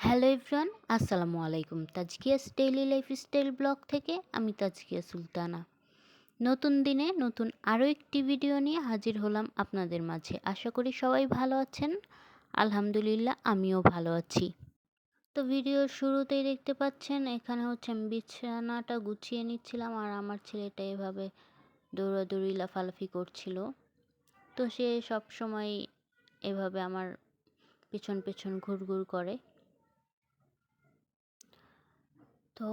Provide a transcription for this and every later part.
Hello everyone, আসসালামু আলাইকুম। তাজকিয়াস daily lifestyle blog থেকে আমি তাজকিয়া সুলতানা। নতুন দিনে নতুন আরও একটি ভিডিও নিয়ে হাজির হলাম আপনাদের মাঝে। আশা করি সবাই ভালো আছেন। আলহামদুলিল্লাহ, আমিও ভালো আছি। তো ভিডিওর শুরুতেই দেখতে পাচ্ছেন এখানে হচ্ছে আমি বিছানাটা গুছিয়ে নিচ্ছিলাম, আর আমার ছেলেটা এভাবে দৌড়াদৌড়ি লাফালাফি করছিল। তো সে সব সময় এভাবে আমার পেছন পেছন ঘুরঘুর করে। তো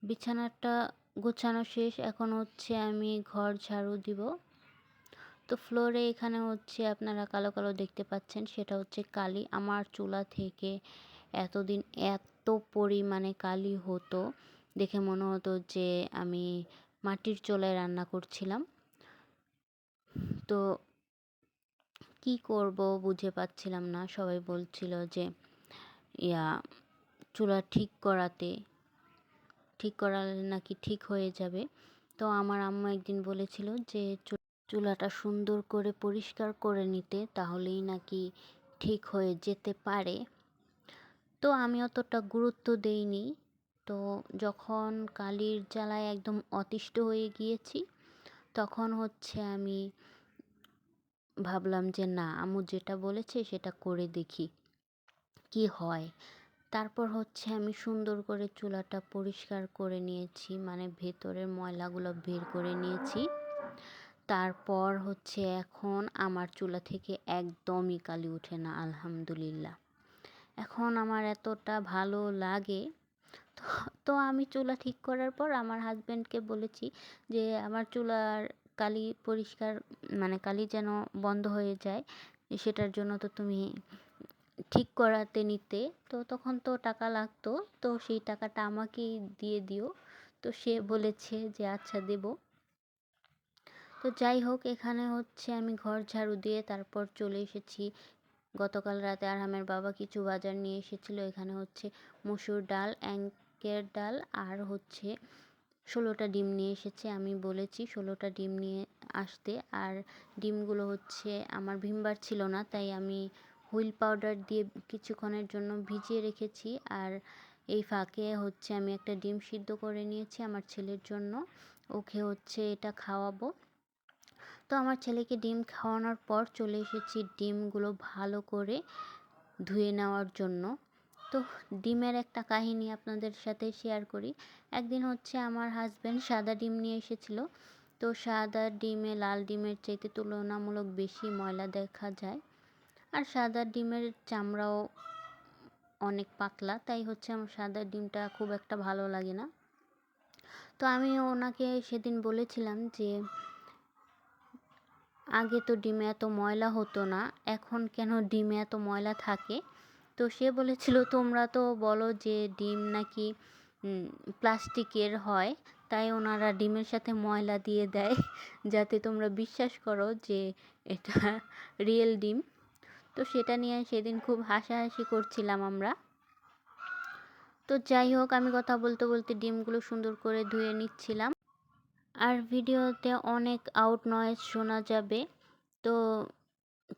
বিছানাটা গোছানো শেষ, এখন হচ্ছে আমি ঘর ঝাড়ু দিব। তো ফ্লোরে এখানে হচ্ছে আপনারা কালো কালো দেখতে পাচ্ছেন, সেটা হচ্ছে কালি। আমার চুলা থেকে এতদিন এত পরিমাণে কালি হতো, দেখে মনে হতো যে আমি মাটির চুলায় রান্না করছিলাম। তো কি করব বুঝে পাচ্ছিলাম না। সবাই বলছিল যে ইয়া চুলা ঠিক করালে নাকি ঠিক হয়ে যাবে। তো আমার আম্মা একদিন বলেছিল যে চুলাটা সুন্দর করে পরিষ্কার করে নিতে, তাহলেই নাকি ঠিক হয়ে যেতে পারে। তো আমি অতটা গুরুত্ব দেইনি। তো যখন কালির জ্বালায় একদম অতিষ্ঠ হয়ে গিয়েছি, তখন হচ্ছে আমি ভাবলাম যে না, আম্মু যেটা বলেছে সেটা করে দেখি কি হয়। তারপর হচ্ছে আমি সুন্দর করে চুলাটা পরিষ্কার করে নিয়েছি, মানে ভেতরের ময়লাগুলো বের করে নিয়েছি। তারপর হচ্ছে এখন আমার চুলা থেকে একদমই কালি ওঠে না, আলহামদুলিল্লাহ। এখন আমার এতটা ভালো লাগে। তো তো আমি চুলা ঠিক করার পর আমার হাজব্যান্ডকে বলেছি যে আমার চুলার কালি পরিষ্কার, মানে কালি যেন বন্ধ হয়ে যায়, সেটার জন্য তো তুমি ঠিক করাতে নিতে। তো তখন তো টাকা লাগতো, তো সেই টাকাটা আমাকেই দিয়ে দিও। তো সে বলেছে যে আচ্ছা দেব। তো যাই হোক, এখানে হচ্ছে আমি ঘর ঝাড়ু দিয়ে তারপর চলে এসেছি। গতকাল রাতে আরহামের বাবা কিছু বাজার নিয়ে এসেছিল। এখানে হচ্ছে মসুর ডাল, অ্যাঙ্কের ডাল, আর হচ্ছে 16টা ডিম নিয়ে এসেছে। আমি বলেছি 16টা ডিম নিয়ে আসতে। আর ডিমগুলো হচ্ছে আমার ভিমবার ছিল না, তাই আমি হুইল পাউডার দিয়ে কিছুক্ষণের জন্য ভিজিয়ে রেখেছি। আর এই ফাঁকে হচ্ছে আমি একটা ডিম সিদ্ধ করে নিয়েছি আমার ছেলের জন্য, ওকে হচ্ছে এটা খাওয়াবো। তো আমার ছেলেকে ডিম খাওয়ানোর পর চলে এসেছি ডিমগুলো ভালো করে ধুয়ে নেওয়ার জন্য। তো ডিমের একটা কাহিনী আপনাদের সাথে শেয়ার করি। একদিন হচ্ছে আমার হাজব্যান্ড সাদা ডিম নিয়ে এসেছিল। তো সাদা ডিমে লাল ডিমের চাইতে তুলনামূলক বেশি ময়লা দেখা যায়, আর সাদা ডিমের চামড়াও অনেক পাতলা, তাই হচ্ছে আমার সাদা ডিমটা খুব একটা ভালো লাগে না। তো আমি ওনাকে সেদিন বলেছিলাম যে আগে তো ডিমে এত ময়লা হতো না, এখন কেন ডিমে এত ময়লা থাকে? তো সে বলেছিল তোমরা তো বলো যে ডিম নাকি প্লাস্টিকের হয়, তাই ওনারা ডিমের সাথে ময়লা দিয়ে দেয় যাতে তোমরা বিশ্বাস করো যে এটা রিয়েল ডিম। তো সেটা নিয়ে সেদিন খুব হাসাহাসি করছিলাম আমরা। তো যাই হোক, আমি কথা বলতে বলতে ডিমগুলো সুন্দর করে ধুয়ে নিচ্ছিলাম। আর ভিডিওতে অনেক আউট নয়েজ শোনা যাবে, তো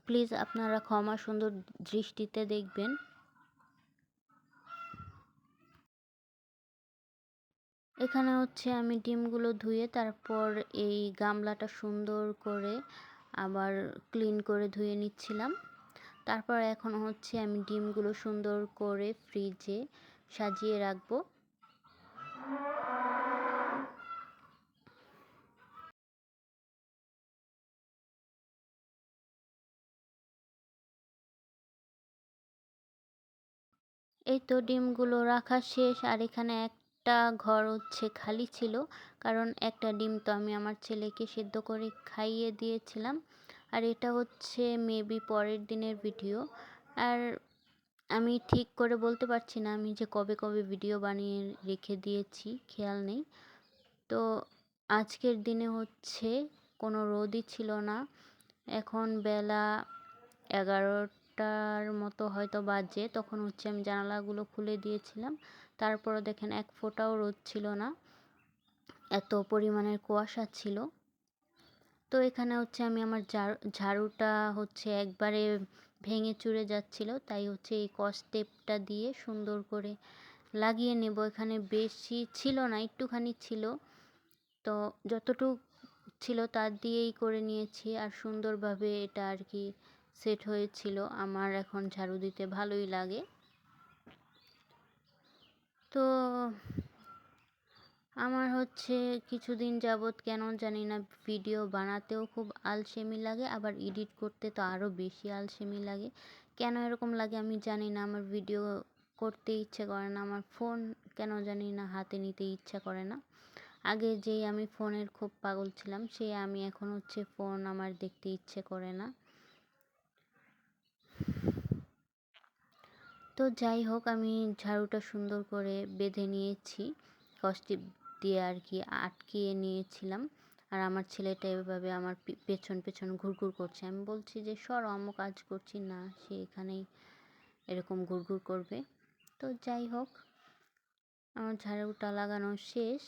প্লিজ আপনারা ক্ষমা সুন্দর দৃষ্টিতে দেখবেন। এখানে হচ্ছে আমি ডিমগুলো ধুয়ে তারপর এই গামলাটা সুন্দর করে আবার ক্লিন করে ধুয়ে নিচ্ছিলাম। তারপর এখন হচ্ছে আমি ডিমগুলো সুন্দর করে ফ্রিজে সাজিয়ে রাখবো। এই তো ডিমগুলো রাখা শেষ, আর এখানে একটা ঘর হচ্ছে খালি ছিল, কারণ একটা ডিম তো আমি আমার ছেলেকে সেদ্ধ করে খাইয়ে দিয়েছিলাম। আর এটা হচ্ছে মেবি পরের দিনের ভিডিও। আর আমি ঠিক করে বলতে পারছি না আমি যে কবে কবে ভিডিও বানিয়ে রেখে দিয়েছি, খেয়াল নেই। তো আজকের দিনে হচ্ছে কোনো রোদই ছিল না। এখন বেলা 11টার মতো হয়তো বাজে, তখন হচ্ছে আমি জানালাগুলো খুলে দিয়েছিলাম। তারপরও দেখেন এক ফোঁটাও রোদ ছিল না, এত পরিমাণের কুয়াশা ছিল। তো এখানে হচ্ছে আমি আমার ঝাড়ুটা হচ্ছে একবারে ভেঙে চুরে যাচ্ছিল, তাই হচ্ছে এই টেপটা দিয়ে সুন্দর করে লাগিয়ে নেব। এখানে বেশি ছিল না, একটুখানি ছিল, তো যতটুক ছিল তার দিয়েই করে নিয়েছি। আর সুন্দরভাবে এটা আর কি সেট হয়েছিল। আমার এখন ঝাড়ু দিতে ভালোই লাগে। তো আমার হচ্ছে কিছুদিন যাবৎ কেন জানি না ভিডিও বানাতেও খুব আলসেমি লাগে, আবার এডিট করতে তো আরও বেশি আলসেমি লাগে। কেন এরকম লাগে আমি জানি না। আমার ভিডিও করতে ইচ্ছে করে না, আমার ফোন কেন জানি না হাতে নিতে ইচ্ছা করে না। আগে যেই আমি ফোনের খুব পাগল ছিলাম, সে আমি এখন হচ্ছে ফোন আমার দেখতে ইচ্ছে করে না। তো যাই হোক, আমি ঝাড়ুটা সুন্দর করে বেঁধে নিয়েছি, কষ্টিপ দিয়ে আর কি আটকিয়ে নিয়েছিলাম। আর আমার ছেলেটা এভাবে আমার পেছন পেছন ঘুরঘুর করছে। আমি বলছি যে সরো, আম্মু কাজ করছি না, সে এখানেই এরকম ঘুরঘুর করবে। তো যাই হোক, আমার ঝাড়ুটা লাগানো শেষ।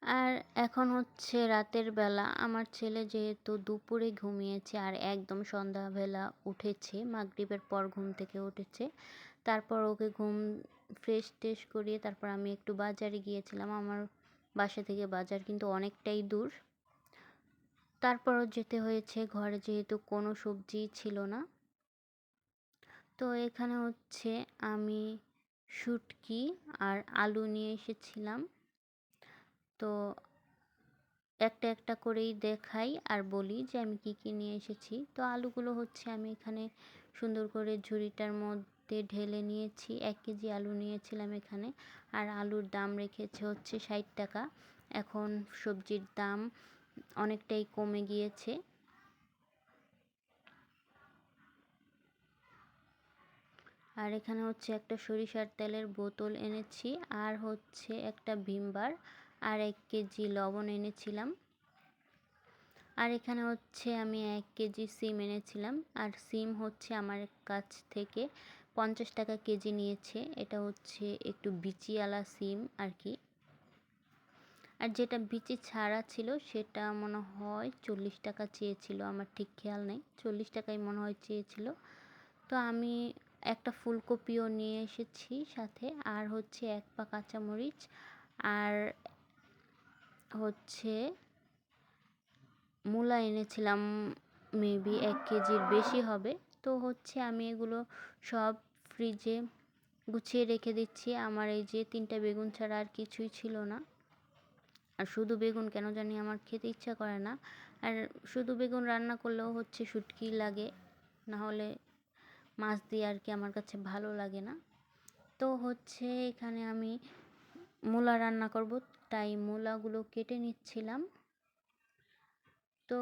আর এখন হচ্ছে রাতের বেলা। আমার ছেলে যেহেতু দুপুরে ঘুমিয়েছে আর একদম সন্ধ্যাবেলা উঠেছে, মাগরিবের পর ঘুম থেকে উঠেছে, তারপর ওকে ফ্রেশ ট্রেশ করিয়ে তারপর আমি একটু বাজারে গিয়েছিলাম। আমার বাসা থেকে বাজার কিন্তু অনেকটাই দূর, তারপরও যেতে হয়েছে, ঘরে যেহেতু কোনো সবজি ছিল না। তো এখানে হচ্ছে আমি শুটকি আর আলু নিয়ে এসেছিলাম। তো একটা একটা করেই দেখাই আর বলি যে আমি কি কি নিয়ে এসেছি। তো আলুগুলো হচ্ছে আমি এখানে সুন্দর করে ঝুড়িটার মধ্যে ঢেলে নিয়েছি। 1 কেজি আলু নিয়েছিলাম এখানে। আর আলুর দাম রেখেছে হচ্ছে 60 টাকা। এখন সবজির দাম অনেকটাই কমে গিয়েছে। আর এখানে হচ্ছে একটা সরিষার তেলের বোতল এনেছি, আর হচ্ছে একটা ভিম বার, আর 1 কেজি লবণ এনেছিলাম। আর এখানে হচ্ছে আমি 1 কেজি সিম এনেছিলাম। আর সিম হচ্ছে আমার কাছ থেকে 50 টাকা কেজি নিয়েছে। এটা হচ্ছে একটু বিচিওয়ালা সিম আর কি। আর যেটা বিচি ছাড়া ছিল সেটা মনে হয় 40 টাকা চেয়েছিল, আমার ঠিক খেয়াল নেই, 40 টাকাই মনে হয় চেয়েছিল। তো আমি একটা ফুলকপিও নিয়ে এসেছি সাথে, আর হচ্ছে 1 পা কাঁচামরিচ, আর হচ্ছে মূলা এনেছিলাম, মেবি 1 কেজির বেশি হবে। তো হচ্ছে আমি এগুলো সব ফ্রিজে গুছিয়ে রেখে দিচ্ছি। আমার এই যে 3টা বেগুন ছাড়া আর কিছুই ছিল না। আর শুধু বেগুন কেন জানি আমার খেতে ইচ্ছা করে না। আর শুধু বেগুন রান্না করলেও হচ্ছে শুটকি লাগে, না হলে মাছ দিয়ে আর কি আমার কাছে ভালো লাগে না। তো হচ্ছে এখানে আমি মূলা রান্না করব, তাই মূলাগুলো কেটে নিচ্ছিলাম। তো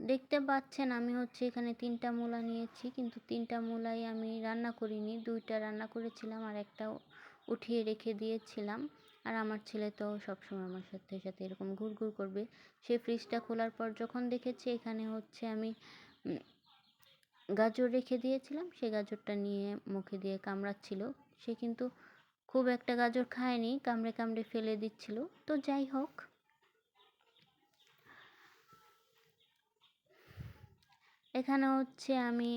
দেখতে পাচ্ছেন আমি হচ্ছে এখানে 3টা মূলা নিয়েছি, কিন্তু 3টা মূলাই আমি রান্না করিনি, 2টা রান্না করেছিলাম আর একটা উঠিয়ে রেখে দিয়েছিলাম। আর আমার ছেলে তো সবসময় আমার সাথে সাথে এরকম ঘুরঘুর করবে। সে ফ্রিজটা খোলার পর যখন দেখেছে এখানে হচ্ছে আমি গাজর রেখে দিয়েছিলাম, সে গাজরটা নিয়ে মুখে দিয়ে কামড়াচ্ছিল। সে কিন্তু খুব একটা গাজর খায়নি, কামড়ে কামড়ে ফেলে দিচ্ছিল। তো যাই হোক, এখানে হচ্ছে আমি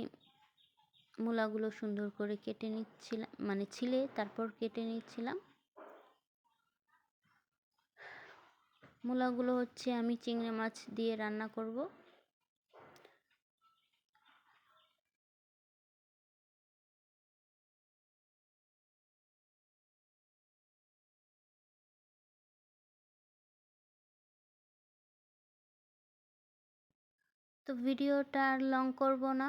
মূলাগুলো সুন্দর করে কেটে নিচ্ছিলাম, মানে ছিলে তারপর কেটে নিচ্ছিলাম। মূলাগুলো হচ্ছে আমি চিংড়ি মাছ দিয়ে রান্না করব। তো ভিডিওটা আর লং করব না,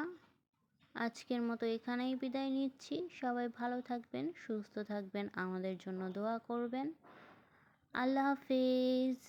আজকের মতো এখানেই বিদায় নিচ্ছি। সবাই ভালো থাকবেন, সুস্থ থাকবেন, আমাদের জন্য দোয়া করবেন। আল্লাহ হাফেজ।